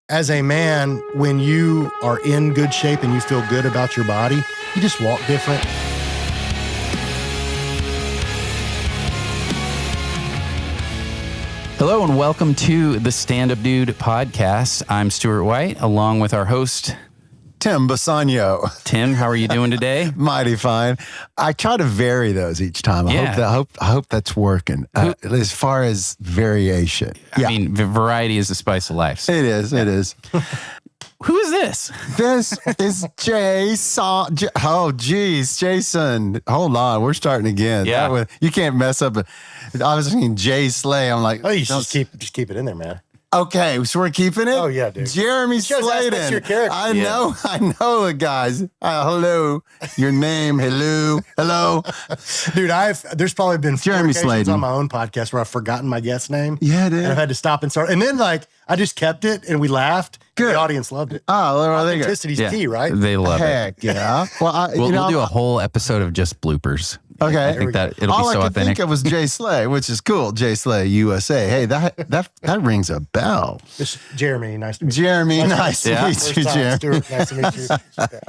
As a man, when you are in good shape and you feel good about your body, you just walk different. Hello and welcome to the Stand Up Dude podcast. I'm Stewart White, along with our host, Tim Bisagno. Tim. How are you doing today? Mighty fine. I try to vary those each time. I hope that's working. As far as variation, I mean, variety is the spice of life. So. It is. Who is this? This is Jason. Oh, geez, Jason. Hold on, we're starting again. Yeah, you can't mess up. I was thinking Jay Slay. I'm like, oh, you should just keep it in there, man. Okay, so we're keeping it? Oh, yeah, dude. Jeremy Slayden. That's your character. I know the guys. Hello. Your name. Hello. Dude, there's probably been Jeremy Slayden on my own podcast where I've forgotten my guest name. Yeah, dude. And I've had to stop and start. And then, I just kept it and we laughed. Good. The audience loved it. Oh, well, authenticity's key, right? They love Heck, it. Yeah. Well, we'll do a whole episode of just bloopers. Okay. I think that it'll All be so I could authentic. think of was Jay Slay, which is cool. Jay Slay, USA. Hey, that rings a bell. It's Jeremy, nice to meet you. Jeremy, nice to meet you, Jeremy. Stuart, nice to meet you. Okay.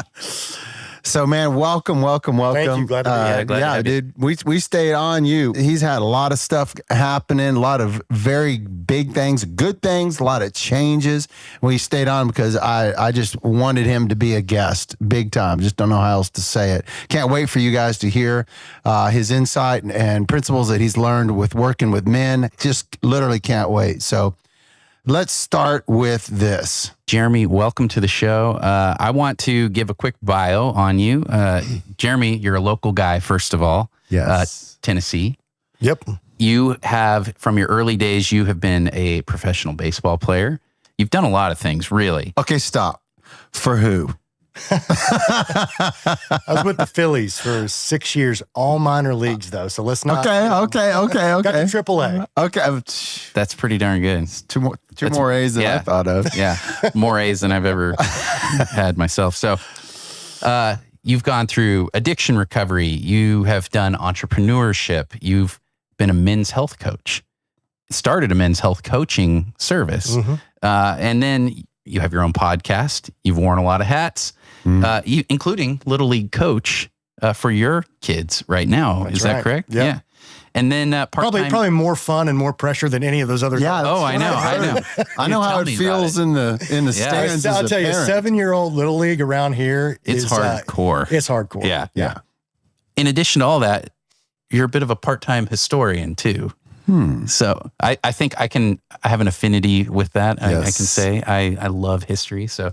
So, man, welcome. Thank you. Glad to be here. Dude, we stayed on you. He's had a lot of stuff happening, a lot of very big things, good things, a lot of changes. We stayed on because I just wanted him to be a guest, big time. Just don't know how else to say it. Can't wait for you guys to hear his insight and principles that he's learned with working with men. Just literally can't wait. So let's start with this. Jeremy, welcome to the show. I want to give a quick bio on you. Jeremy, you're a local guy, first of all. Yes. Tennessee. Yep. You have, from your early days, you have been a professional baseball player. You've done a lot of things, really. Okay, stop. For who? I was with the Phillies for 6 years, all minor leagues, though. So let's not. Okay. Got to AAA. Okay. That's pretty darn good. Two more A's than I thought of. Yeah, more A's than I've ever had myself. So you've gone through addiction recovery. You have done entrepreneurship. You've been a men's health coach. Started a men's health coaching service. Mm-hmm. And then you have your own podcast. You've worn a lot of hats, including Little League coach for your kids right now. That's Is that correct? Yep. Yeah. And then part-time. Probably more fun and more pressure than any of those other. Yeah. Oh, I know. I know how it feels in the stands. I'll tell you, 7-year-old Little League around here it's hardcore. It's hardcore. Yeah. In addition to all that, you're a bit of a part-time historian too. So I think I have an affinity with that. Yes. I can say I love history. So,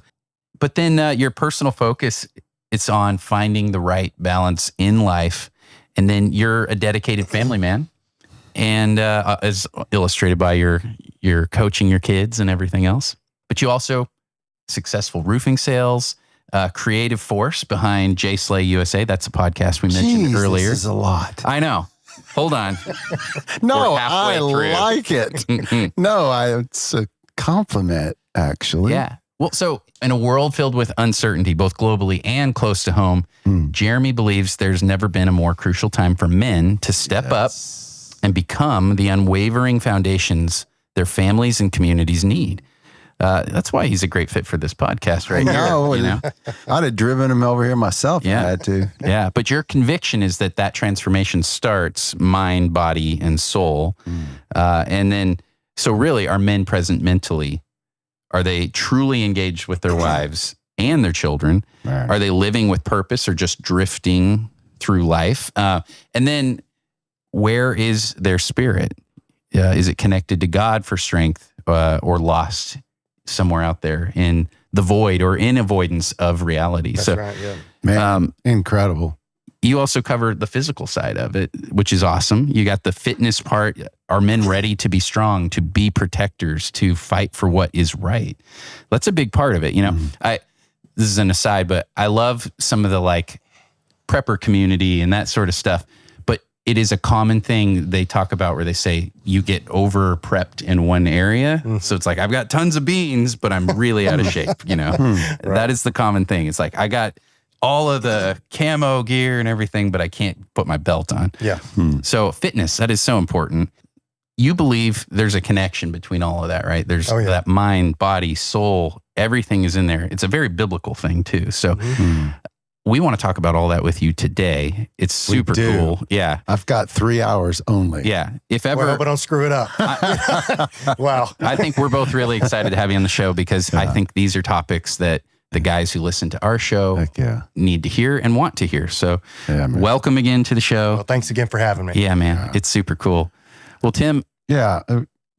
but then your personal focus, it's on finding the right balance in life. And then you're a dedicated family man, and as illustrated by your coaching your kids and everything else. But you also successful roofing sales, creative force behind Jay Slay USA. That's a podcast we mentioned earlier. This is a lot. I know. Hold on. No, I like it. It's a compliment, actually. Yeah. Well, so in a world filled with uncertainty, both globally and close to home, Jeremy believes there's never been a more crucial time for men to step up and become the unwavering foundations their families and communities need. That's why he's a great fit for this podcast right now. You know? I'd have driven him over here myself if I had to. Yeah, but your conviction is that transformation starts mind, body, and soul. And then, so really, are men present mentally? Are they truly engaged with their wives and their children? Right. Are they living with purpose or just drifting through life? And then, where is their spirit? Is it connected to God for strength or lost somewhere out there in the void or in avoidance of reality? That's right, yeah. Man, incredible. You also cover the physical side of it, which is awesome. You got the fitness part. Are men ready to be strong, to be protectors, to fight for what is right? That's a big part of it. You know, this is an aside, but I love some of the prepper community and that sort of stuff. It is a common thing they talk about where they say you get over prepped in one area. So it's like, I've got tons of beans, but I'm really out of shape, you know? Right. That is the common thing. It's like, I got all of the camo gear and everything, but I can't put my belt on. Yeah. So fitness, that is so important. you believe there's a connection between all of that, right? There's that mind, body, soul, everything is in there. It's a very biblical thing too. So we want to talk about all that with you today. It's super cool. Yeah. I've got 3 hours only. Yeah. If ever. Well, but don't screw it up. Wow. I think we're both really excited to have you on the show because I think these are topics that the guys who listen to our show need to hear and want to hear. So welcome again to the show. Well, thanks again for having me. Yeah, man. It's super cool. Well, Tim. Yeah.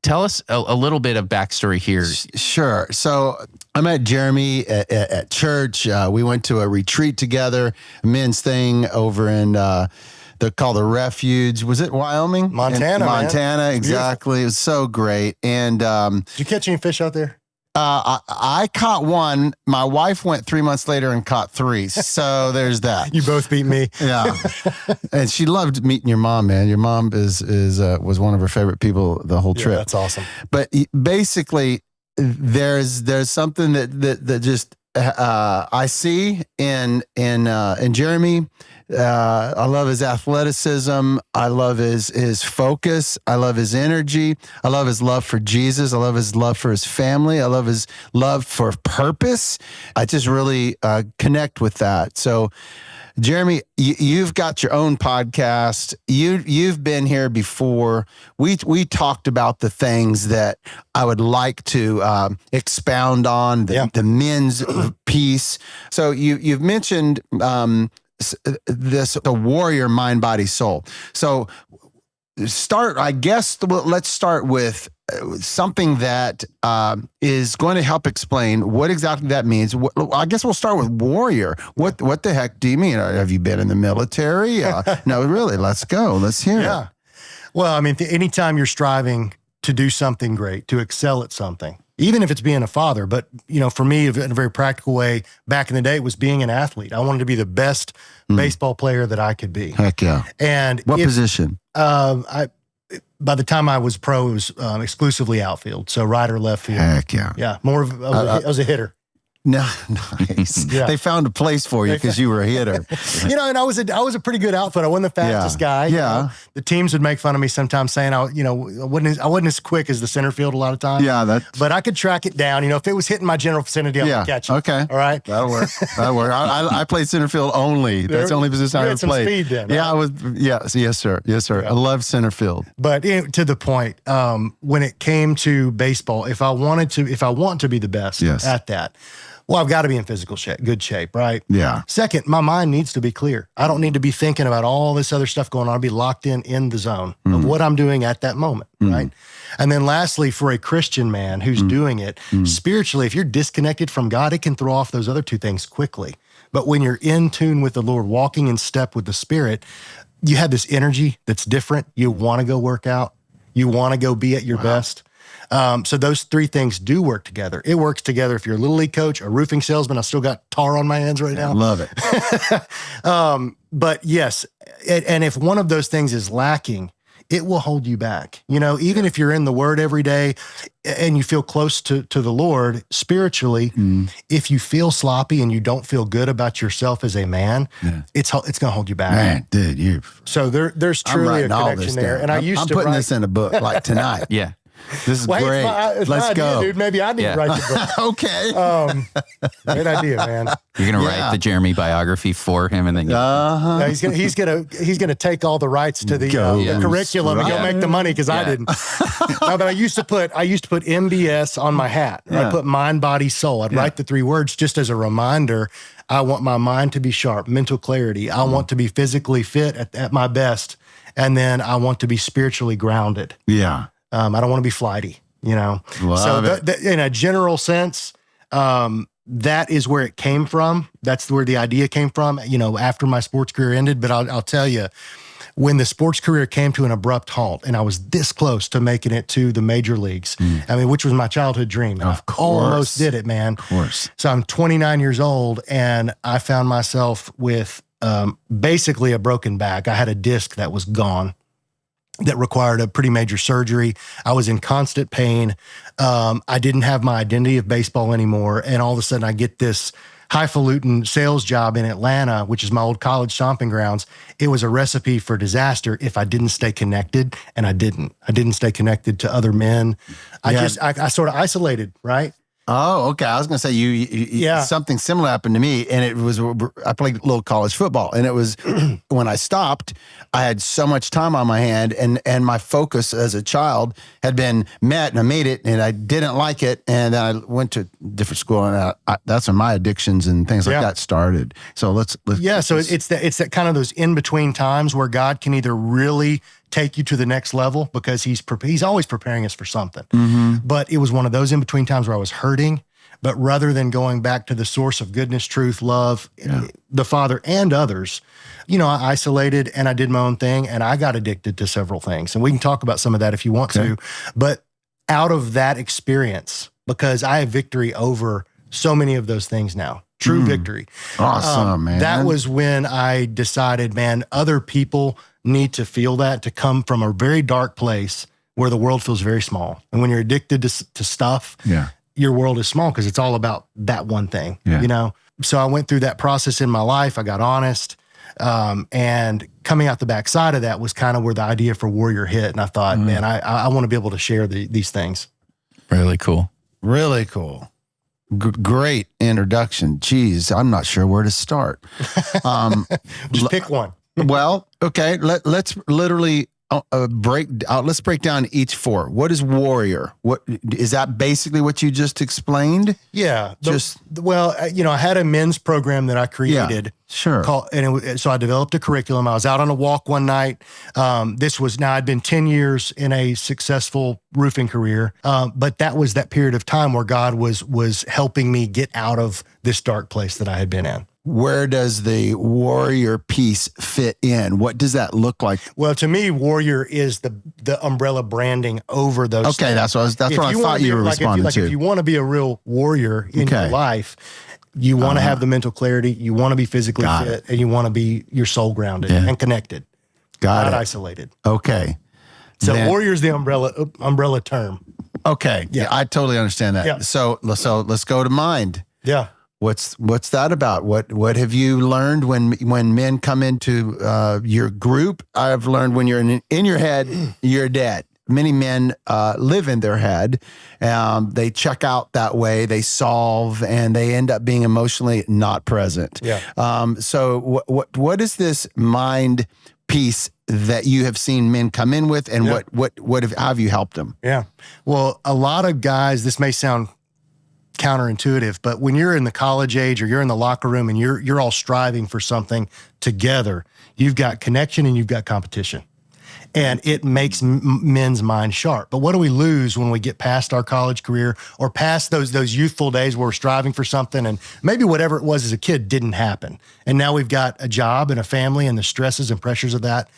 Tell us a little bit of backstory here. Sure. So I met Jeremy at church. We went to a retreat together, a men's thing over in they're called the Refuge. Was it Wyoming? Montana, exactly. It was so great. And did you catch any fish out there? I caught one. My wife went 3 months later and caught 3. So there's that. You both beat me. Yeah. And she loved meeting your mom, man. Your mom was one of her favorite people the whole trip. That's awesome. But basically, there's something that just I see in Jeremy. I love his athleticism. I love his focus. I love his energy. I love his love for Jesus. I love his love for his family. I love his love for purpose. I just really connect with that. So, Jeremy, you've got your own podcast. You've been here before. We talked about the things that I would like to expound on, the men's piece. So you've mentioned the warrior mind, body, soul. So let's start with something that is going to help explain what exactly that means. I guess we'll start with warrior. What the heck do you mean? Have you been in the military? No, really. Let's go. Let's hear it. Well, I mean, anytime you're striving to do something great, to excel at something, even if it's being a father, but for me, in a very practical way, back in the day, it was being an athlete. I wanted to be the best baseball player that I could be. Heck yeah. And what position? By the time I was pro, it was exclusively outfield, so right or left field. Heck yeah. Yeah, I was a hitter. No, nice. Yeah. They found a place for you because you were a hitter. And I was a pretty good outfielder. I wasn't the fastest guy. Yeah. The teams would make fun of me sometimes saying I wasn't as quick as the center field a lot of times. Yeah, but I could track it down. If it was hitting my general vicinity, I would catch it. Okay. All right. That'll work. I played center field only. That's the only position I ever played. Speed then, right? Yeah, I was. Yes, sir. Yes, sir. Yeah. I love center field. But to the point, when it came to baseball, if I want to be the best at that. Well, I've got to be in physical shape, good shape, right? Yeah. Second, my mind needs to be clear. I don't need to be thinking about all this other stuff going on. I'll be locked in the zone of what I'm doing at that moment, right? And then lastly, for a Christian man who's doing it, spiritually, if you're disconnected from God, it can throw off those other two things quickly. But when you're in tune with the Lord, walking in step with the Spirit, you have this energy that's different. You want to go work out. You want to go be at your best. So those three things do work together. It works together if you're a little league coach, a roofing salesman. I still got tar on my hands right now. Love it. But yes, and if one of those things is lacking, it will hold you back. Even if you're in the Word every day and you feel close to the Lord spiritually, if you feel sloppy and you don't feel good about yourself as a man, it's going to hold you back. Man, dude, so there's truly a connection there. And I'm putting this in a book like tonight. Yeah. This is great. Let's go. Dude, maybe I need to write the book. Okay. Great idea, man. You're going to write the Jeremy biography for him and then no, he's gonna take all the rights to the curriculum and go make the money because I didn't. No, but I used to put MBS on my hat. I put mind, body, soul. I'd write the 3 words just as a reminder. I want my mind to be sharp, mental clarity. I want to be physically fit at my best. And then I want to be spiritually grounded. Yeah. I don't want to be flighty, Love it. In a general sense, that is where it came from. That's where the idea came from, after my sports career ended. But I'll tell you, when the sports career came to an abrupt halt and I was this close to making it to the major leagues, which was my childhood dream. Of course. Almost did it, man. Of course. So I'm 29 years old and I found myself with basically a broken back. I had a disc that was gone, that required a pretty major surgery. I was in constant pain. I didn't have my identity of baseball anymore. And all of a sudden I get this highfalutin sales job in Atlanta, which is my old college stomping grounds, it was a recipe for disaster if I didn't stay connected, and I didn't. I didn't stay connected to other men. I sort of isolated, right? Oh, okay. I was going to say you something similar happened to me, and it was I played a little college football, and it was when I stopped, I had so much time on my hand, and my focus as a child had been met, and I made it, and I didn't like it, and then I went to a different school, and that's when my addictions and things like that started. So let's so it's that kind of those in between times where God can either really take you to the next level because he's always preparing us for something. Mm-hmm. But it was one of those in between times where I was hurting, but rather than going back to the source of goodness, truth, love, the Father and others, I isolated and I did my own thing, and I got addicted to several things. And we can talk about some of that if you want to, but out of that experience, because I have victory over so many of those things now. True victory. Awesome, man. That was when I decided, man, other people need to feel that, to come from a very dark place where the world feels very small. And when you're addicted to stuff, your world is small because it's all about that one thing, So I went through that process in my life. I got honest. And coming out the backside of that was kind of where the idea for Warrior hit. And I thought, man, I want to be able to share these things. Really cool. Really cool. Great introduction. Geez, I'm not sure where to start. Just pick one. Well, okay. Let's literally let's break down each four. What is Warrior? What is that? Basically, what you just explained? Yeah. I had a men's program that I created. Sure. So I developed a curriculum. I was out on a walk one night. I'd been 10 years in a successful roofing career, but that was that period of time where God was helping me get out of this dark place that I had been in. Where does the Warrior piece fit in? What does that look like? Well, to me, Warrior is the umbrella branding over those. Okay, things. that's what I thought you were responding to. If you want to be a real warrior in your life, you want to have the mental clarity, you want to be physically fit, and you want to be your soul grounded and connected, not isolated. Okay. So Warrior is the umbrella term. Okay. Yeah, I totally understand that. Yeah. So let's go to mind. Yeah. What's that about? What have you learned when men come into your group? I've learned when you're in your head, you're dead. Many men live in their head. They check out that way. They solve, and they end up being emotionally not present. Yeah. So what is this mind piece that you have seen men come in with, and how have you helped them? Yeah. Well, a lot of guys. This may sound counterintuitive, but when you're in the college age or you're in the locker room and you're all striving for something together, you've got connection and you've got competition, and it makes men's minds sharp. But what do we lose when we get past our college career or past those youthful days where we're striving for something and maybe whatever it was as a kid didn't happen, and now we've got a job and a family and the stresses and pressures of that?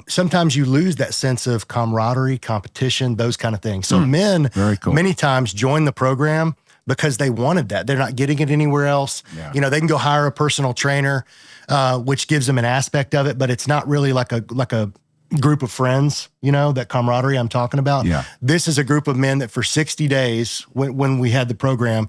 Sometimes you lose that sense of camaraderie, competition, those kind of things. So men many times join the program because they wanted that. They're not getting it anywhere else. Yeah. They can go hire a personal trainer, which gives them an aspect of it, but it's not really like a group of friends, that camaraderie I'm talking about. Yeah. This is a group of men that for 60 days, when we had the program,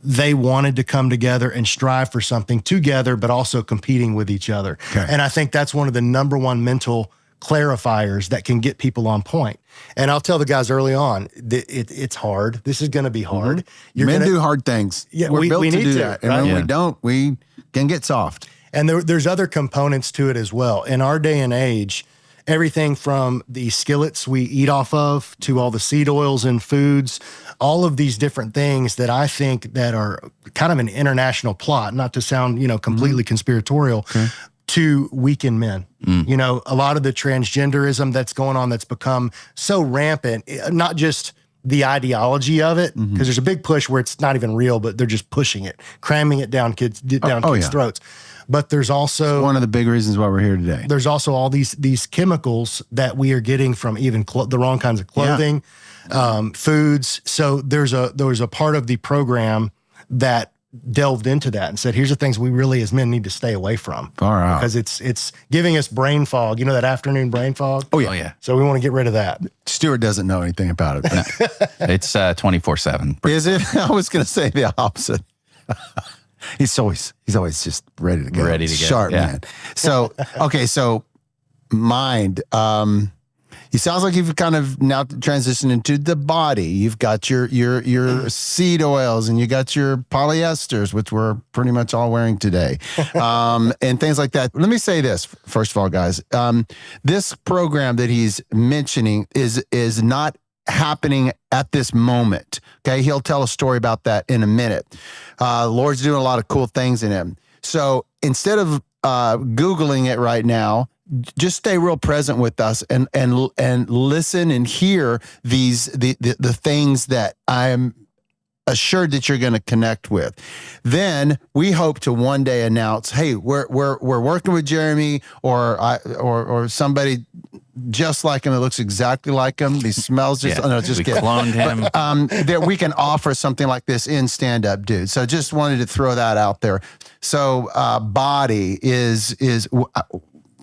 they wanted to come together and strive for something together, but also competing with each other. Okay. And I think that's one of the number one mental clarifiers that can get people on point. And I'll tell the guys early on, it's hard. This is going to be hard. Men do hard things. Yeah, we're built to do that. And when we don't, we can get soft. And there's other components to it as well. In our day and age, everything from the skillets we eat off of to all the seed oils and foods, all of these different things that I think that are kind of an international plot, not to sound, completely conspiratorial, to weaken men. A lot of the transgenderism that's going on, that's become so rampant, not just the ideology of it, because there's a big push where it's not even real, but they're just pushing it, cramming it down kids' throats. But there's also one of the big reasons why we're here today. There's also all these chemicals that we are getting from even the wrong kinds of clothing, foods. So there was a part of the program that delved into that and said, here's the things we really as men need to stay away from. Far out. Because it's giving us brain fog, that afternoon brain fog. Oh yeah. So we want to get rid of that. Stewart doesn't know anything about it. It's 24/7. Is it? I was going to say the opposite. He's always just ready to go. Ready to go. Sharp, man. So, okay. So mind, it sounds like you've kind of now transitioned into the body. You've got your seed oils and you got your polyesters, which we're pretty much all wearing today, and things like that. Let me say this, first of all, guys. This program that he's mentioning is not happening at this moment. Okay. He'll tell a story about that in a minute. Lord's doing a lot of cool things in him. So instead of Googling it right now, just stay real present with us and listen and hear the things that I'm assured that you're going to connect with. Then we hope to one day announce, hey, we're working with Jeremy or somebody just like him. It looks exactly like him. He smells just, no, just kidding. Cloned him. But, that we can offer something like this in Stand Up Dude. So just wanted to throw that out there. So body is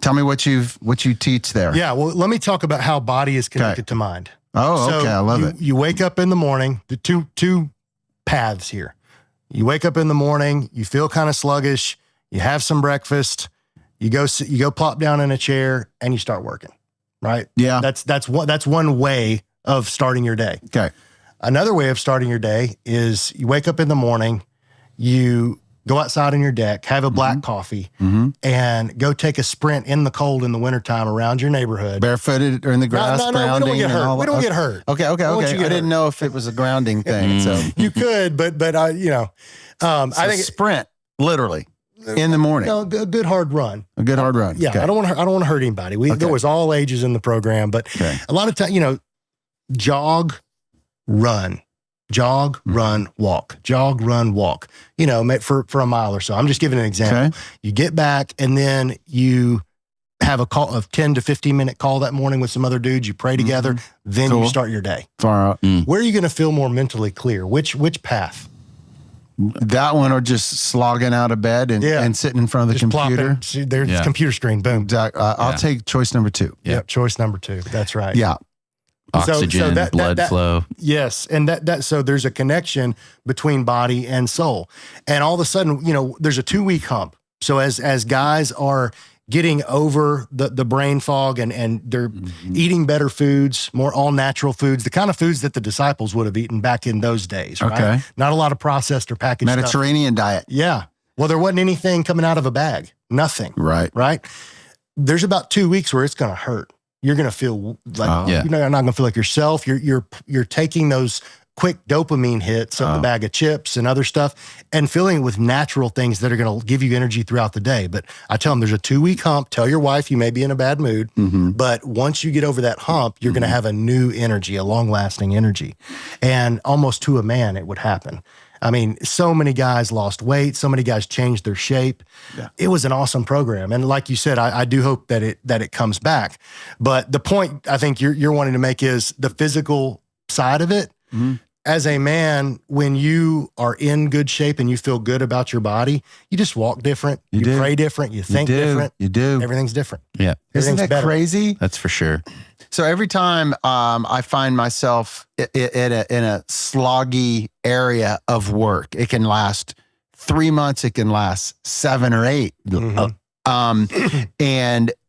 tell me what you teach there. Yeah, well, let me talk about how body is connected to mind. Oh, okay, I love it. You wake up in the morning, the two paths here. You wake up in the morning, you feel kind of sluggish, you have some breakfast, you go plop down in a chair and you start working, right? Yeah. That's one way of starting your day. Okay. Another way of starting your day is you wake up in the morning, you go outside on your deck, have a black coffee, and go take a sprint in the cold in the wintertime around your neighborhood. Barefooted or in the grass, grounding. We don't get hurt. We don't get hurt. Okay. I didn't know if it was a grounding thing. So you could, but I think sprint, literally, in the morning. No, a good hard run. A good hard run. Yeah, okay. I don't want to hurt anybody. There was all ages in the program, but a lot of time, jog, run. Jog, run, walk. Jog, run, walk. For a mile or so. I'm just giving an example. Okay. You get back and then you have a call of 10 to 15 minute call that morning with some other dudes. You pray together. Then you start your day. Far out. Where are you going to feel more mentally clear? Which path? That one or just slogging out of bed and sitting in front of the just computer. See, there's the computer screen. Boom. I'll take choice number 2. Yep. Choice number 2. That's right. Yeah. Oxygen, blood flow. Yes. And so there's a connection between body and soul. And all of a sudden, there's a 2-week hump. So as guys are getting over the brain fog and they're eating better foods, more all natural foods, the kind of foods that the disciples would have eaten back in those days, right? Okay. Not a lot of processed or packaged Mediterranean stuff. diet. Yeah. Well, there wasn't anything coming out of a bag. Nothing. Right. Right. There's about 2 weeks where it's going to hurt. You're going to feel like you're not going to feel like yourself. You're taking those quick dopamine hits of the bag of chips and other stuff and filling it with natural things that are going to give you energy throughout the day. But I tell them there's a 2-week hump. Tell your wife you may be in a bad mood, but once you get over that hump, you're going to have a new energy, a long-lasting energy. And almost to a man, it would happen. I mean, so many guys lost weight. So many guys changed their shape. Yeah. It was an awesome program. And like you said, I do hope that it comes back. But the point I think you're wanting to make is the physical side of it. As a man, when you are in good shape and you feel good about your body, you just walk different. You pray different. You think different. You do. Everything's different. Yeah. Isn't that crazy? That's for sure. So every time I find myself in a sloggy area of work, it can last 3 months, it can last 7 or 8. And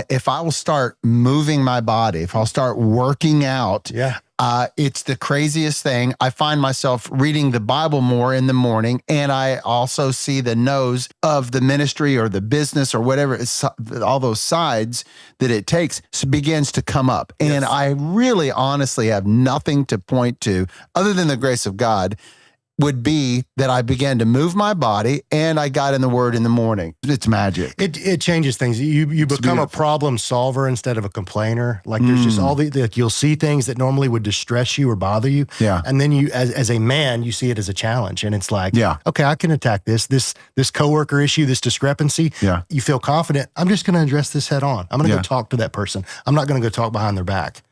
if I will start moving my body, if I'll start working out, it's the craziest thing. I find myself reading the Bible more in the morning, and I also see the nose of the ministry or the business or whatever, all those sides that it takes begins to come up. Yes. And I really honestly have nothing to point to other than the grace of God would be that I began to move my body and I got in the Word in the morning. It's magic. It changes things. You become a problem solver instead of a complainer. Like there's just all like you'll see things that normally would distress you or bother you. Yeah. And then you, as a man, you see it as a challenge. And it's like, okay, I can attack this coworker issue, this discrepancy. Yeah. You feel confident. I'm just going to address this head on. I'm going to go talk to that person. I'm not going to go talk behind their back.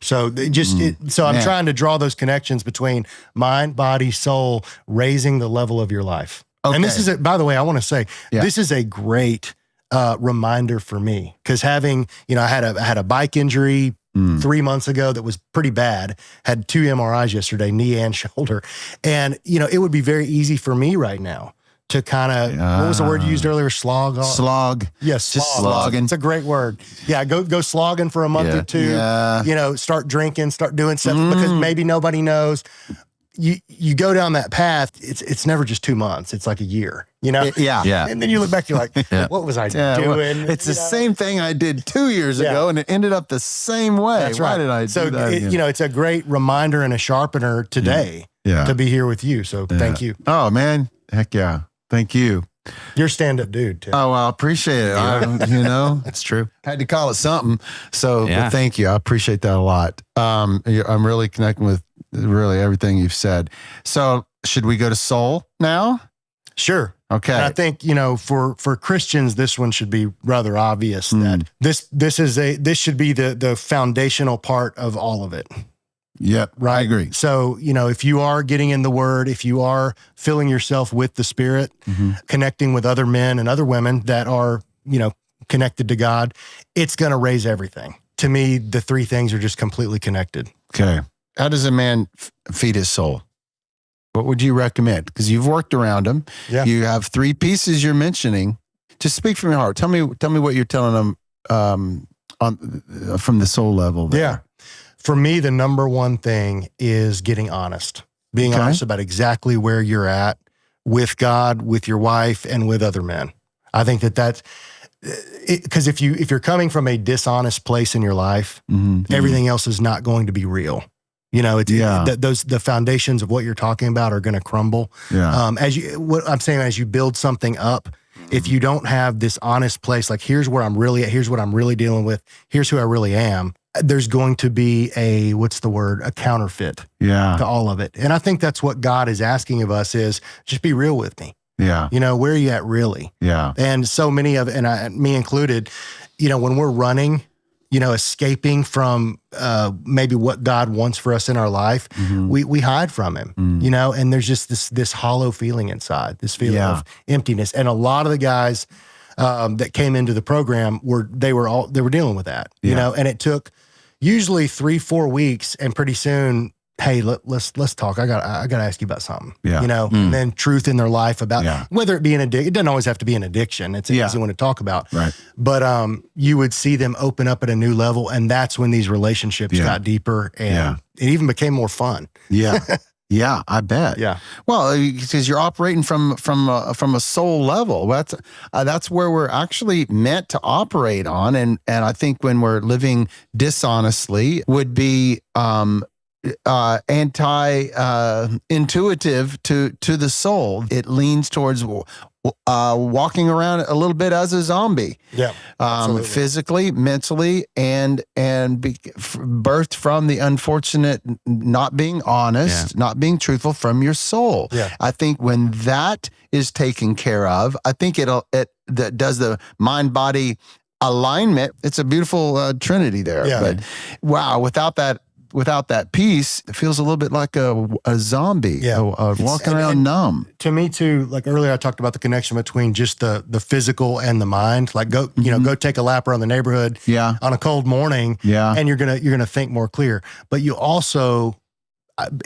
So I'm trying to draw those connections between mind, body, soul, raising the level of your life. Okay. And this is, by the way, I want to say, this is a great reminder for me because having, I had a bike injury 3 months ago that was pretty bad, had 2 MRIs yesterday, knee and shoulder. And, it would be very easy for me right now to kind of, what was the word you used earlier? Slog? Slog. Yes. Just slogging. It's a great word. Yeah. Go slogging for a month or two, start drinking, start doing stuff because maybe nobody knows. You go down that path. It's never just 2 months. It's like a year, Yeah. And then you look back, you're like, what was I doing? Well, it's the same thing I did 2 years ago, and it ended up the same way. That's right. Why did I do that? It's a great reminder and a sharpener today to be here with you. So thank you. Oh man, heck yeah, thank you. You're a stand-up dude, Tim. Oh, well, I appreciate it. That's true. Had to call it something. So but thank you. I appreciate that a lot. I'm really connecting with really everything you've said. So should we go to soul now? Sure. Okay. And I think, for Christians, this one should be rather obvious that this should be the foundational part of all of it. Yep. Right. I agree. So, if you are getting in the word, if you are filling yourself with the Spirit, connecting with other men and other women that are, connected to God, it's going to raise everything. To me, the three things are just completely connected. Okay. How does a man feed his soul? What would you recommend? Because you've worked around them. Yeah. You have three pieces you're mentioning. Just speak from your heart. Tell me what you're telling them from the soul level there. Yeah. For me, the number one thing is getting honest, being honest about exactly where you're at with God, with your wife, and with other men. I think that's because if you're coming from a dishonest place in your life, everything else is not going to be real. The foundations of what you're talking about are going to crumble. Yeah. What I'm saying, as you build something up, if you don't have this honest place, like here's where I'm really at, here's what I'm really dealing with, here's who I really am, there's going to be a counterfeit to all of it. And I think that's what God is asking of us is just be real with me. Yeah. Where are you at really? Yeah. And so many of, me included, when we're running, escaping from maybe what God wants for us in our life, we hide from him, and there's just this hollow feeling inside, this feeling of emptiness. And a lot of the guys that came into the program were dealing with that, and it took usually 3-4 weeks, and pretty soon, hey, let's talk. I got to ask you about something, and then truth in their life about whether it be an addiction. It doesn't always have to be an addiction. It's an easy one to talk about. Right. But you would see them open up at a new level, and that's when these relationships got deeper, and it even became more fun. Yeah. Yeah, I bet. Yeah. Well, because you're operating from a soul level. That's where we're actually meant to operate on, and I think when we're living dishonestly would be anti-intuitive to the soul. It leans towards walking around a little bit as a zombie. Yeah, physically, mentally, and birthed from the unfortunate not being honest, not being truthful from your soul. Yeah. I think when that is taken care of, I think it does the mind-body alignment. It's a beautiful trinity there. Yeah. But wow, without that piece, it feels a little bit like a zombie, walking around numb. To me too, like earlier I talked about the connection between just the physical and the mind. Like go take a lap around the neighborhood on a cold morning, and you're gonna think more clear. But you also,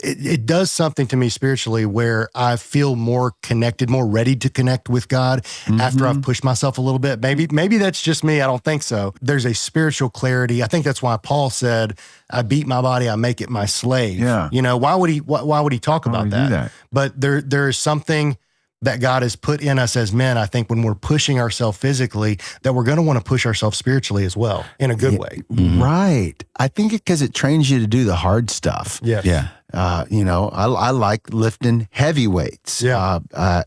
it does something to me spiritually where I feel more connected, more ready to connect with God after I've pushed myself a little bit. Maybe that's just me. I don't think so. There's a spiritual clarity. I think that's why Paul said, I beat my body, I make it my slave. Yeah. Why would he talk about that? But there is something that God has put in us as men, I think, when we're pushing ourselves physically, that we're going to want to push ourselves spiritually as well, in a good way. Right. I think because it trains you to do the hard stuff. Yeah. I like lifting heavy weights. Yeah.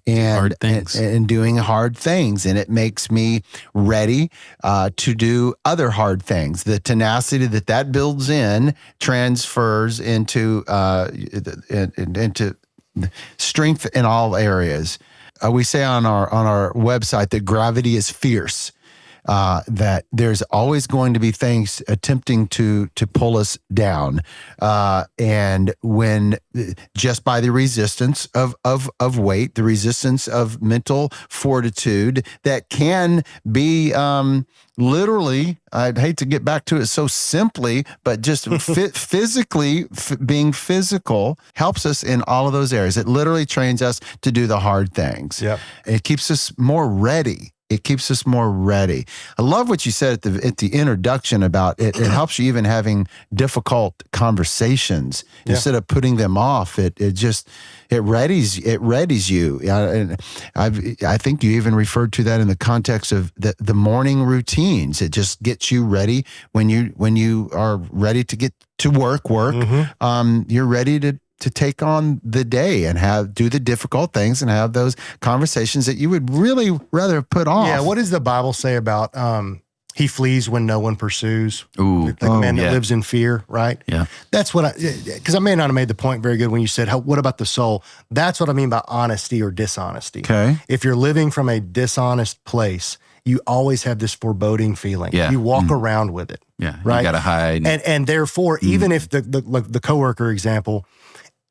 And hard things. And doing hard things. And it makes me ready to do other hard things. The tenacity that builds in transfers into strength in all areas. We say on our website that gravity is fierce. that there's always going to be things attempting to pull us down. And when just by the resistance of weight, the resistance of mental fortitude that can be literally, I'd hate to get back to it so simply, but just physically being physical helps us in all of those areas. It literally trains us to do the hard things. Yep. It keeps us more ready. It keeps us more ready. I love what you said at the introduction about it. It helps you even having difficult conversations instead of putting them off. It readies you. And I think you even referred to that in the context of the morning routines. It just gets you ready when you are ready to get to work. You're ready to take on the day and do the difficult things and have those conversations that you would really rather put off. Yeah. What does the Bible say about he flees when no one pursues? Ooh. Like a man that lives in fear, right? Yeah. That's what because I may not have made the point very good when you said, what about the soul? That's what I mean by honesty or dishonesty. Okay. If you're living from a dishonest place, you always have this foreboding feeling. Yeah. You walk around with it. Yeah. Right. You got to hide. And therefore, even if the coworker example,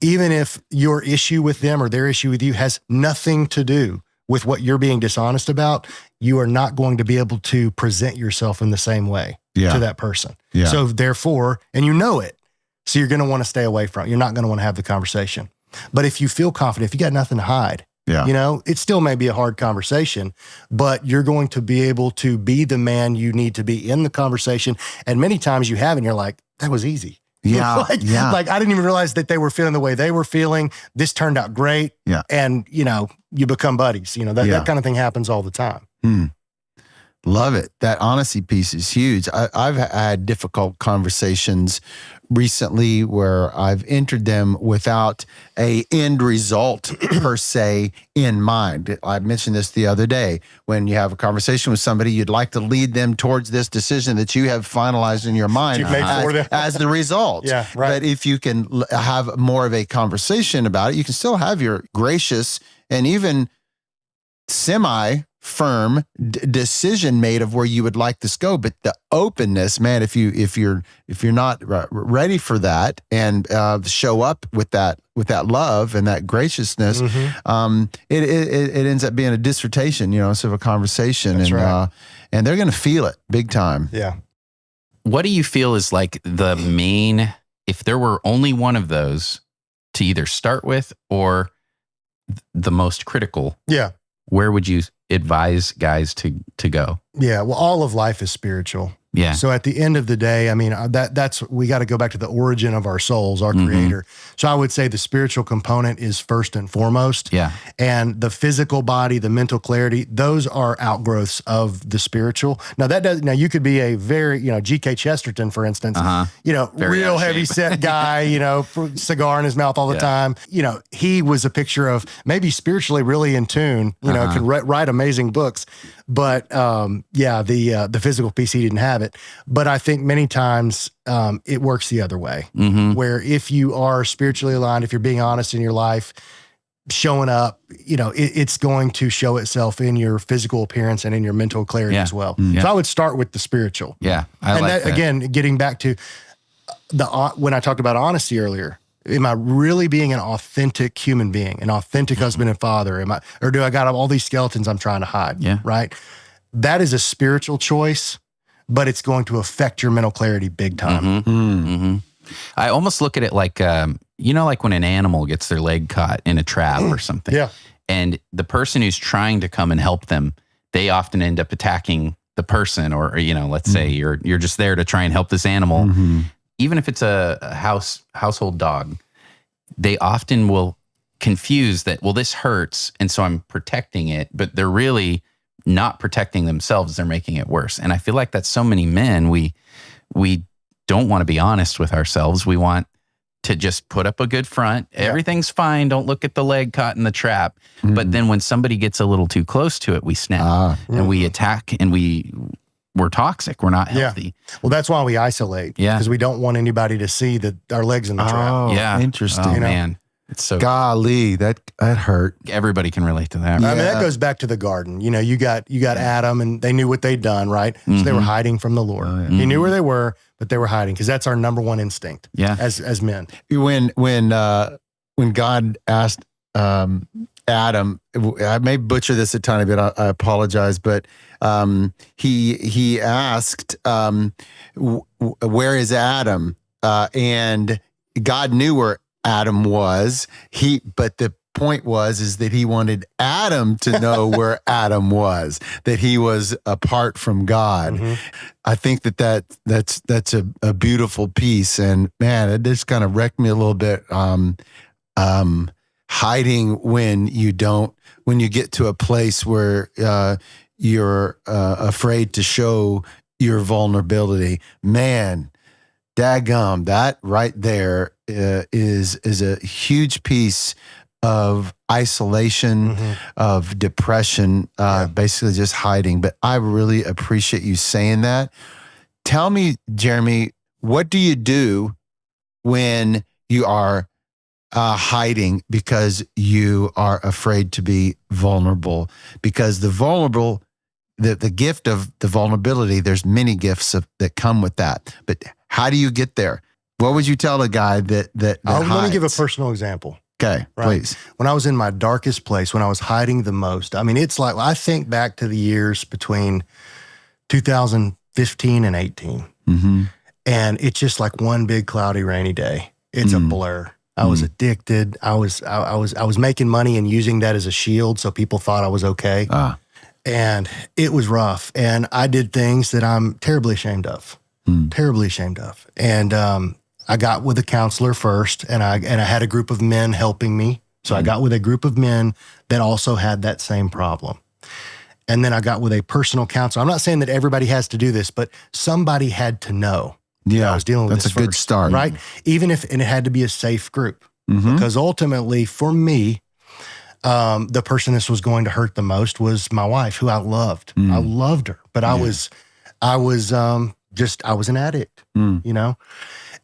even if your issue with them or their issue with you has nothing to do with what you're being dishonest about, you are not going to be able to present yourself in the same way to that person. Yeah. So therefore, and you know it, so you're going to want to stay away from it. You're not going to want to have the conversation. But if you feel confident, if you got nothing to hide, it still may be a hard conversation, but you're going to be able to be the man you need to be in the conversation. And many times you have, and you're like, that was easy. Yeah. Like I didn't even realize that they were feeling the way they were feeling. This turned out great. Yeah. And, you become buddies. That kind of thing happens all the time. Love it. That honesty piece is huge. I've had difficult conversations recently where I've entered them without a end result per se in mind. I mentioned this the other day. When you have a conversation with somebody, you'd like to lead them towards this decision that you have finalized in your mind as the result. Yeah, right. But if you can have more of a conversation about it, you can still have your gracious and even semi-firm decision made of where you would like this go. But the openness, man, if you're not ready for that and show up with that love and that graciousness, it ends up being a dissertation, instead of a conversation. That's right. And they're going to feel it big time. Yeah. What do you feel is like the main, if there were only one of those to either start with or the most critical? Yeah. Where would you advise guys to go? Yeah. Well, all of life is spiritual. Yeah. So at the end of the day, I mean, we got to go back to the origin of our souls, our creator. So I would say the spiritual component is first and foremost. Yeah. And the physical body, the mental clarity, those are outgrowths of the spiritual. Now you could be a very, G.K. Chesterton, for instance, Very real out of heavy shape. set guy, cigar in his mouth all the time. He was a picture of maybe spiritually really in tune, could write amazing books. But the physical piece, he didn't have it. But I think many times it works the other way, where if you are spiritually aligned, if you're being honest in your life, showing up, it's going to show itself in your physical appearance and in your mental clarity as well. So I would start with the spiritual. Yeah. I like that. Again, getting back to when I talked about honesty earlier, am I really being an authentic human being, an authentic husband and father? Or do I got all these skeletons I'm trying to hide? Yeah. Right. That is a spiritual choice, but it's going to affect your mental clarity big time. I almost look at it like, like when an animal gets their leg caught in a trap or something. Yeah. And the person who's trying to come and help them, they often end up attacking the person, or let's say you're just there to try and help this animal. Even if it's a household dog, they often will confuse that, well, this hurts, and so I'm protecting it, but they're really not protecting themselves. They're making it worse. And I feel like that so many men, we don't want to be honest with ourselves. We want to just put up a good front. Yeah. Everything's fine. Don't look at the leg caught in the trap. But then when somebody gets a little too close to it, we snap and we attack, and we're toxic. We're not healthy. Yeah. Well, that's why we isolate. Yeah. Because we don't want anybody to see that our legs in the trap. Yeah. Interesting. Oh, man. It's so golly, that hurt. everybody can relate to that. I mean, that goes back to the garden. You know, you got Adam, and they knew what they'd done, right? So they were hiding from the Lord. He knew where they were, but they were hiding because that's our number one instinct. Yeah. As men. When God asked Adam, I may butcher this a tiny bit. I apologize, but he asked, "Where is Adam?" And God knew where Adam was. But the point is that he wanted Adam to know where Adam was, that he was apart from God. I think that's a beautiful piece. And man, it just kind of wrecked me a little bit. Hiding when you get to a place where you're afraid to show your vulnerability. Man, daggum, that right there is a huge piece of isolation, of depression, basically just hiding. But I really appreciate you saying that. Tell me, Jeremy, what do you do when you are hiding because you are afraid to be vulnerable? Because the gift of the vulnerability, there's many gifts that come with that. But how do you get there? What would you tell a guy that Let me give a personal example. Okay, right? Please. When I was in my darkest place, when I was hiding the most, I mean, it's like, I think back to the years between 2015 and 18. And it's just like one big cloudy rainy day. It's a blur. I was addicted. I was making money and using that as a shield, so people thought I was okay. And it was rough. And I did things that I'm terribly ashamed of. Terribly ashamed of. And I got with a counselor first, and I had a group of men helping me. So I got with a group of men that also had that same problem. And then I got with a personal counselor. I'm not saying that everybody has to do this, but somebody had to know. Yeah, I was dealing with that's this a good first, start, right? Even if it had to be a safe group, because ultimately, for me, the person this was going to hurt the most was my wife, who I loved. I loved her, but I was an addict, you know.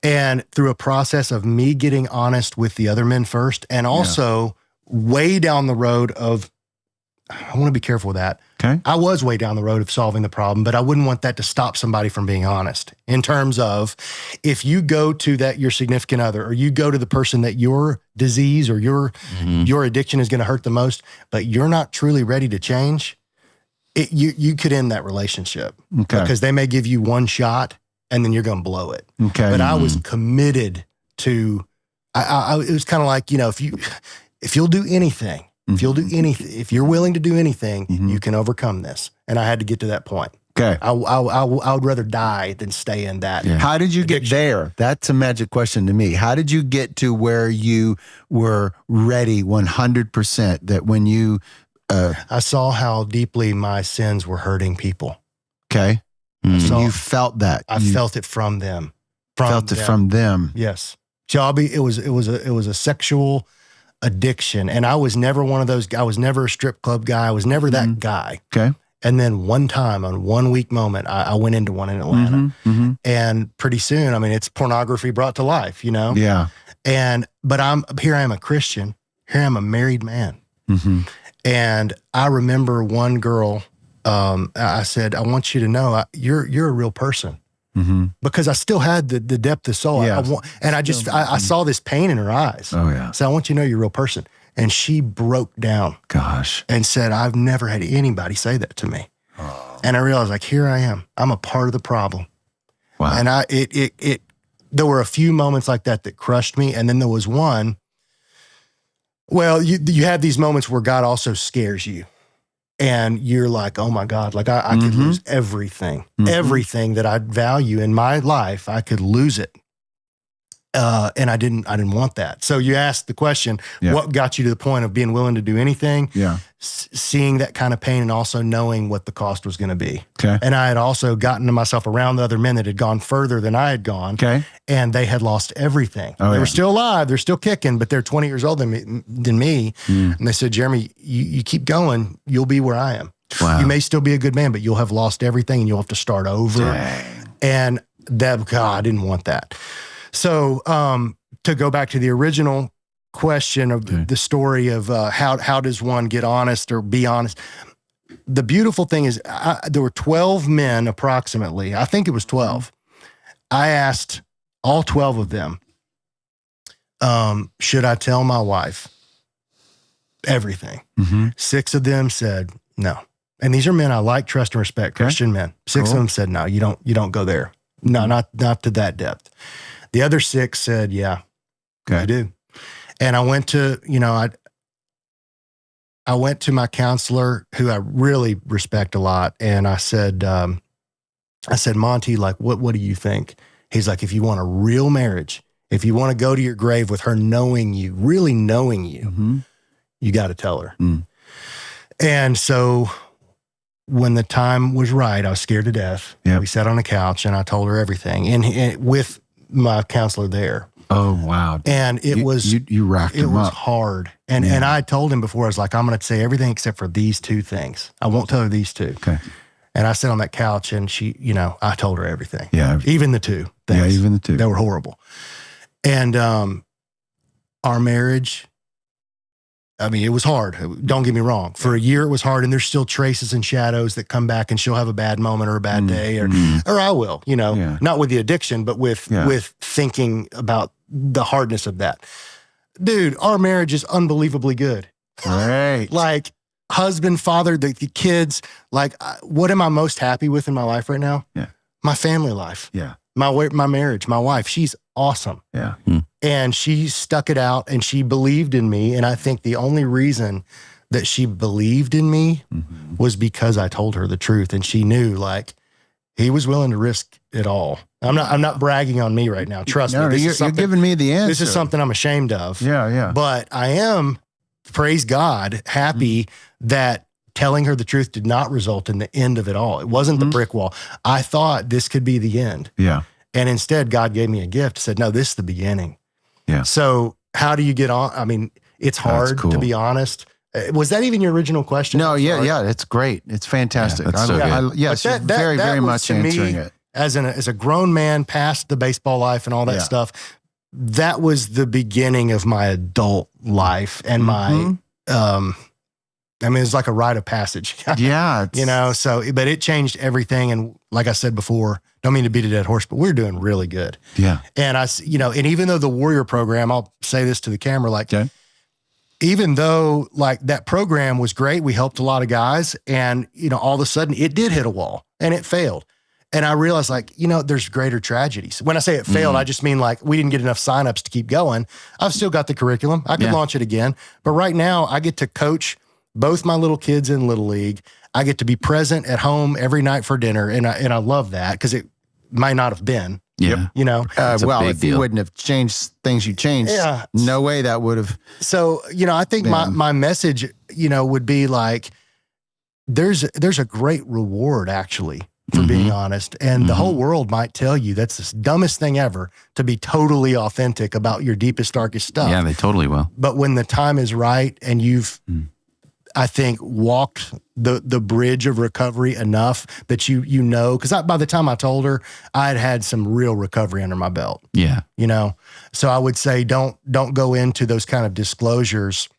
And through a process of me getting honest with the other men first, and also way down the road of, I want to be careful with that. Okay. I was way down the road of solving the problem, but I wouldn't want that to stop somebody from being honest in terms of, if you go to your significant other, or you go to the person that your disease or your addiction is going to hurt the most, but you're not truly ready to change, you could end that relationship. Okay. Because they may give you one shot and then you're going to blow it. Okay. But I was committed to, it was kind of like, you know, if you'll do anything, if you're willing to do anything, you can overcome this. And I had to get to that point. Okay. I would rather die than stay in that. Yeah. How did you get there? That's a magic question to me. How did you get to where you were ready 100%, that when you... I saw how deeply my sins were hurting people. Okay. You felt that. I felt it from them. From them. Yes. Shelby, it was a sexual addiction. And I was never one of those. I was never a strip club guy. I was never that guy. Okay. And then one time, on 1 week moment, I went into one in Atlanta. And pretty soon, I mean, it's pornography brought to life, you know? Yeah. But here I am a Christian. Here I am a married man. And I remember one girl, I said, I want you to know you're a real person. Because I still had the depth of soul. Yeah. I saw this pain in her eyes. Oh, yeah. So I want you to know you're a real person. And she broke down. Gosh. And said, I've never had anybody say that to me. Oh. And I realized, like, here I am. I'm a part of the problem. Wow. And there were a few moments like that crushed me. And then there was one, well, you have these moments where God also scares you. And you're like, oh my God, like I could lose everything. Everything that I value in my life, I could lose it. And I didn't want that. So you asked the question, what got you to the point of being willing to do anything? Yeah. Seeing that kind of pain and also knowing what the cost was going to be. Okay. And I had also gotten myself around the other men that had gone further than I had gone. Okay. And they had lost everything. They were still alive. They're still kicking, but they're 20 years older than me. And they said, Jeremy, you keep going, you'll be where I am. Wow. You may still be a good man, but you'll have lost everything and you'll have to start over. Dang. And I didn't want that. So to go back to the original question of the story of how does one get honest or be honest. The beautiful thing is there were 12 men approximately. I think it was 12. I asked all 12 of them, should I tell my wife everything? 6 of them said no. And these are men I like, trust, and respect, Christian men. 6 of them said, no, you don't go there. No, not to that depth. The other 6 said, yeah, I do. And I went to, I went to my counselor, who I really respect a lot. And I said, Monty, like, what do you think? He's like, if you want a real marriage, if you want to go to your grave with her knowing you, really knowing you, you got to tell her. And so when the time was right, I was scared to death. We sat on a couch and I told her everything, and with my counselor there. Oh, wow. And it was, you racked him up. It was hard. And I told him before, I was like, I'm going to say everything except for these 2 things. I won't tell her these 2. Okay. And I sat on that couch and she, I told her everything. Yeah. Even the 2 things. Yeah, even the 2. They were horrible. And our marriage, I mean, it was hard. Don't get me wrong. For a year, it was hard, and there's still traces and shadows that come back, and she'll have a bad moment or a bad day, or I will, not with the addiction, but with thinking about the hardness of that. Dude, our marriage is unbelievably good. Right. Like, husband, father, the kids, like, what am I most happy with in my life right now? Yeah. My family life. Yeah. My marriage, my wife, she's awesome. Yeah. And she stuck it out and she believed in me. And I think the only reason that she believed in me was because I told her the truth. And she knew, like, he was willing to risk it all. I'm not bragging on me right now. Trust me. You're giving me the answer. This is something I'm ashamed of. Yeah. But I am, praise God, happy that telling her the truth did not result in the end of it all. It wasn't the brick wall. I thought this could be the end. Yeah. And instead, God gave me a gift, said, no, this is the beginning. Yeah. So how do you get on? I mean, it's hard to be honest. Was that even your original question? No, yeah. It's great. It's fantastic. Yeah, yes, you're very much answering it. As a grown man past the baseball life and all that stuff, that was the beginning of my adult life and my, I mean, it's like a rite of passage. Yeah. But it changed everything. And like I said before, don't mean to beat a dead horse, but we're doing really good. Yeah. And and even though the Warrior program, I'll say this to the camera, like, even though like that program was great, we helped a lot of guys, and, all of a sudden it did hit a wall and it failed. And I realized, like, there's greater tragedies. When I say it failed, I just mean, like, we didn't get enough signups to keep going. I've still got the curriculum. I could launch it again. But right now I get to coach both my little kids in Little League. I get to be present at home every night for dinner. And I love that, because it might not have been. Yeah. If you wouldn't have changed things you changed, no way that would have. So, I think my message, would be like, there's a great reward actually for being honest. And the whole world might tell you that's the dumbest thing ever, to be totally authentic about your deepest, darkest stuff. Yeah, they totally will. But when the time is right and you've, I think, walked the bridge of recovery enough that because by the time I told her, I had some real recovery under my belt. Yeah. So I would say don't go into those kind of disclosures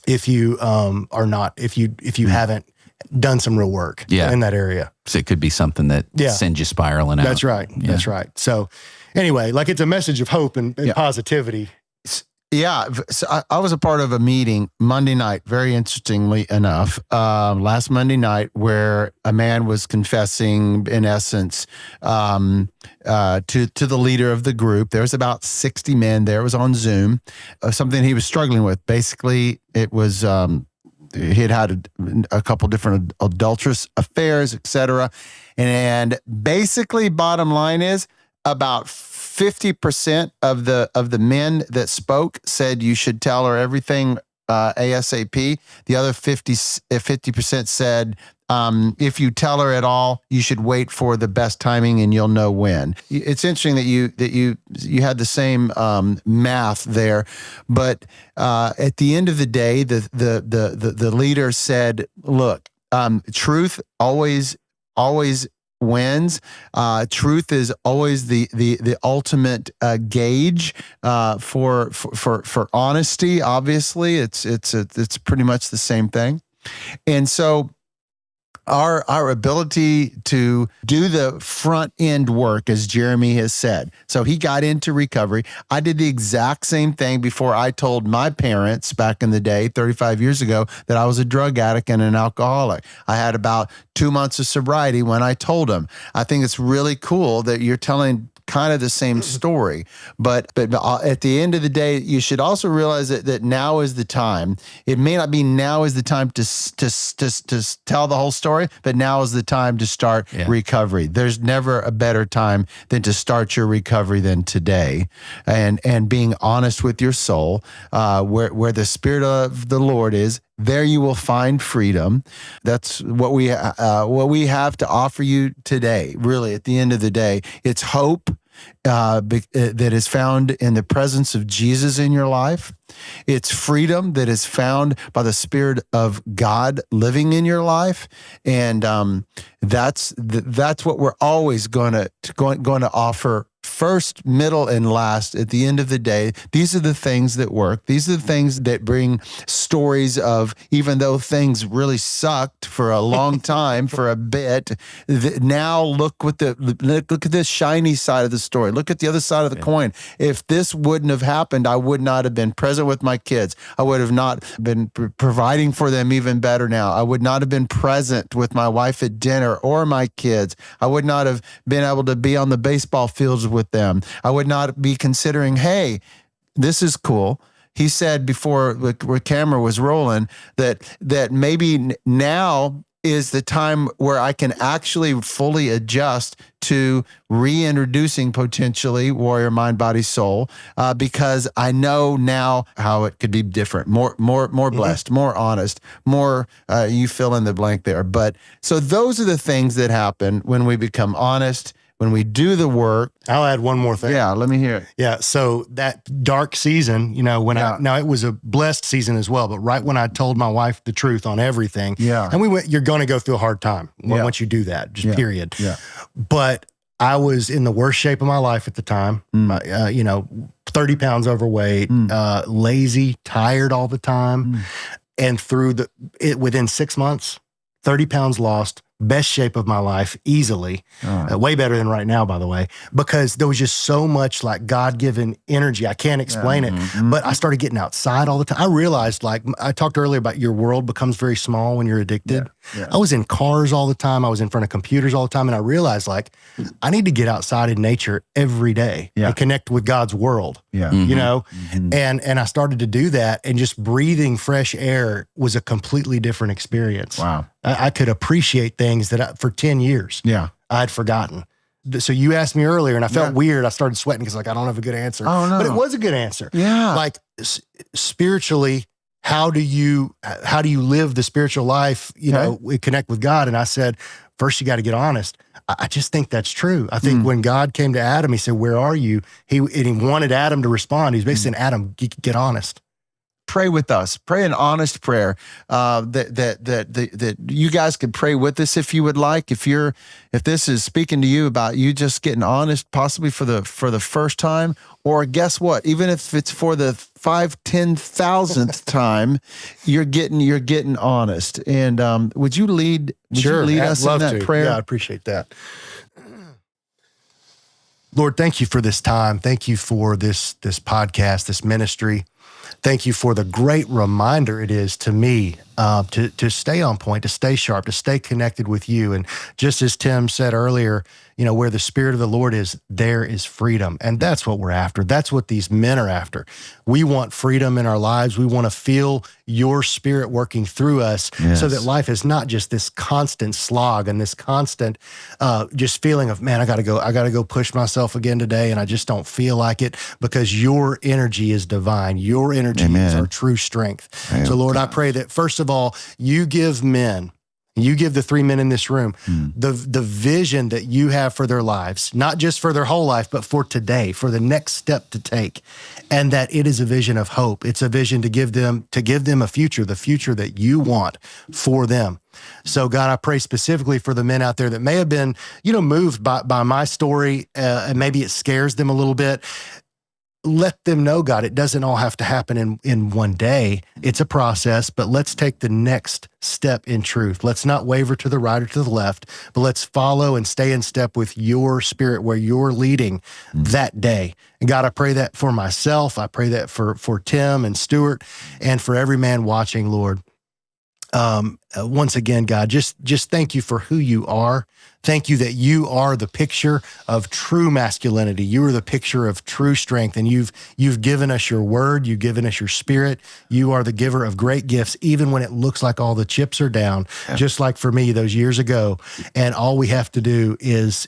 if you are not, if you haven't done some real work in that area. So it could be something that sends you spiraling out. That's right. Yeah. That's right. So anyway, like, it's a message of hope and positivity. Yeah. So I was a part of a meeting Monday night, very interestingly enough, last Monday night, where a man was confessing, in essence, to the leader of the group. There was about 60 men there. It was on Zoom, something he was struggling with. Basically, it was, he had a couple different adulterous affairs, etc. And basically, bottom line is, about 50% of the men that spoke said you should tell her everything ASAP. The other 50% said, if you tell her at all, you should wait for the best timing and you'll know when. It's interesting that you had the same math there, but at the end of the day, the leader said, look, truth always wins. Truth is always the ultimate gauge for honesty. Obviously, it's pretty much the same thing. And so our ability to do the front end work, as Jeremy has said. So he got into recovery. I did the exact same thing before I told my parents back in the day, 35 years ago, that I was a drug addict and an alcoholic. I had about 2 months of sobriety when I told them. I think it's really cool that you're telling kind of the same story, but at the end of the day, you should also realize that now is the time. It may not be now is the time to tell the whole story, but now is the time to start recovery. There's never a better time than to start your recovery than today, and being honest with your soul, where the Spirit of the Lord is. There you will find freedom. That's what we have to offer you today. Really, at the end of the day, it's hope that is found in the presence of Jesus in your life. It's freedom that is found by the Spirit of God living in your life, and that's what we're always going to offer. First, middle, and last, at the end of the day, these are the things that work. These are the things that bring stories of, even though things really sucked for a long time, for a bit, now look at this shiny side of the story. Look at the other side of the coin. If this wouldn't have happened, I would not have been present with my kids. I would have not been providing for them even better now. I would not have been present with my wife at dinner or my kids. I would not have been able to be on the baseball fields with them. I would not be considering, hey, this is cool. He said before the camera was rolling that maybe now is the time where I can actually fully adjust to reintroducing potentially Warrior Mind, Body, Soul, because I know now how it could be different, more blessed, more honest, more, you fill in the blank there. But so those are the things that happen when we become honest, when we do the work. I'll add one more thing. Yeah, let me hear it. Yeah, so that dark season, now it was a blessed season as well, but right when I told my wife the truth on everything, and we went, you're going to go through a hard time once you do that, just period. Yeah. But I was in the worst shape of my life at the time, 30 pounds overweight, lazy, tired all the time. And within 6 months, 30 pounds lost, best shape of my life, easily, way better than right now, by the way, because there was just so much like God-given energy. I can't explain it, but I started getting outside all the time. I realized, like I talked earlier about, your world becomes very small when you're addicted. I was in cars all the time. I was in front of computers all the time. And I realized, like, I need to get outside in nature every day and connect with God's world, and I started to do that, and just breathing fresh air was a completely different experience. Wow. I could appreciate things that for 10 years I had forgotten. So you asked me earlier, and I felt weird. I started sweating because, like, I don't have a good answer. Oh, no. But it was a good answer. Yeah. Like, spiritually, how do you live the spiritual life, connect with God? And I said, first, you got to get honest. I just think that's true. I think when God came to Adam, he said, where are you? He wanted Adam to respond. He's basically saying, Adam, get honest. Pray with us. Pray an honest prayer that you guys could pray with us if you would like. If this is speaking to you about you just getting honest, possibly for the first time, or guess what? Even if it's for the 10,000th time, you're getting honest. And would you lead? Would you lead us in that prayer? Yeah, I appreciate that. Lord, thank you for this time. Thank you for this podcast, this ministry. Thank you for the great reminder it is to me to stay on point, to stay sharp, to stay connected with you. And just as Tim said earlier, where the Spirit of the Lord is, there is freedom. And that's what we're after. That's what these men are after. We want freedom in our lives. We want to feel your Spirit working through us, so that life is not just this constant slog and this constant just feeling of, man, I got to go push myself again today, and I just don't feel like it, because your energy is divine. Your energy is our true strength. So Lord, I pray that first of all, you give men You give the 3 men in this room the vision that you have for their lives, not just for their whole life, but for today, for the next step to take. And that it is a vision of hope. It's a vision to give them a future, the future that you want for them. So God, I pray specifically for the men out there that may have been, moved by my story, and maybe it scares them a little bit. Let them know, God, it doesn't all have to happen in one day. It's a process, but let's take the next step in truth. Let's not waver to the right or to the left, but let's follow and stay in step with your spirit where you're leading that day. And God, I pray that for myself. I pray that for Tim and Stewart and for every man watching, Lord. Once again, God, just thank you for who you are. Thank you that you are the picture of true masculinity. You are the picture of true strength, and you've given us your word. You've given us your spirit. You are the giver of great gifts, even when it looks like all the chips are down, just like for me those years ago. And all we have to do is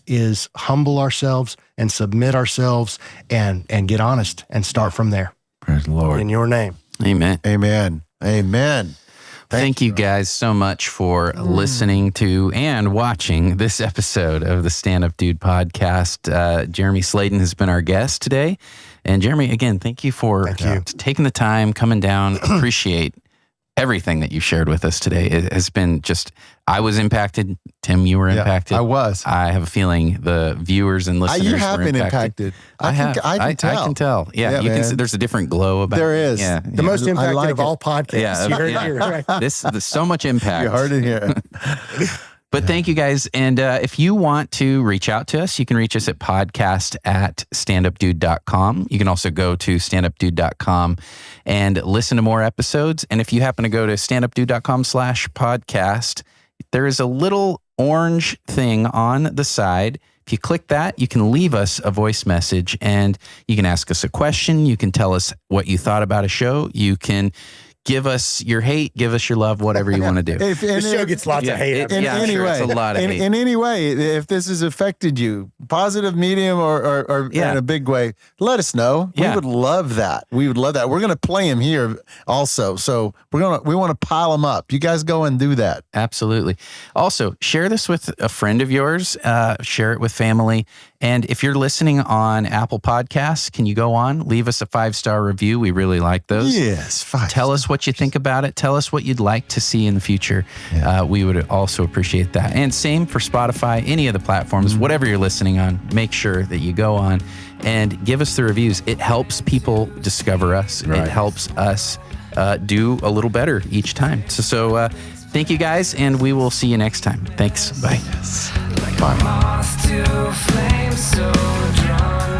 humble ourselves and submit ourselves and get honest and start from there. Praise the Lord. In your name. Amen. Amen. Amen. Thank you guys so much for listening to and watching this episode of the Stand Up Dude podcast. Jeremy Slayden has been our guest today. And Jeremy, again, thank you for taking the time, coming down. Appreciate everything that you shared with us today. It has been I was impacted. Tim, you were impacted. I was. I have a feeling the viewers and listeners you have were been impacted. I can tell. I can tell. Yeah, you can see there's a different glow about there it. is. Yeah, the most impacted of all podcasts. Yeah, you heard it here. Right? There's so much impact. You heard it here. But thank you guys. And if you want to reach out to us, you can reach us at podcast@standupdude.com. You can also go to standupdude.com and listen to more episodes. And if you happen to go to standupdude.com/podcast, there is a little orange thing on the side. If you click that, you can leave us a voice message and you can ask us a question. You can tell us what you thought about a show. You can give us your hate, give us your love, whatever you want to do. The show gets lots of hate. In any way, it's a lot of hate. In any way, if this has affected you, positive, medium, or in a big way, let us know. We would love that. We would love that. We're going to play them here also. So we want to pile them up. You guys go and do that. Absolutely. Also, share this with a friend of yours. Share it with family. And if you're listening on Apple Podcasts, can you go on? Leave us a 5-star review. We really like those. Yes, 5 Tell us what you think about it. Tell us what you'd like to see in the future. Yeah. We would also appreciate that. And same for Spotify, any of the platforms, whatever you're listening on, make sure that you go on and give us the reviews. It helps people discover us. Right. It helps us do a little better each time. So thank you guys, and we will see you next time. Thanks. Bye. Bye. Moth to flame, so drawn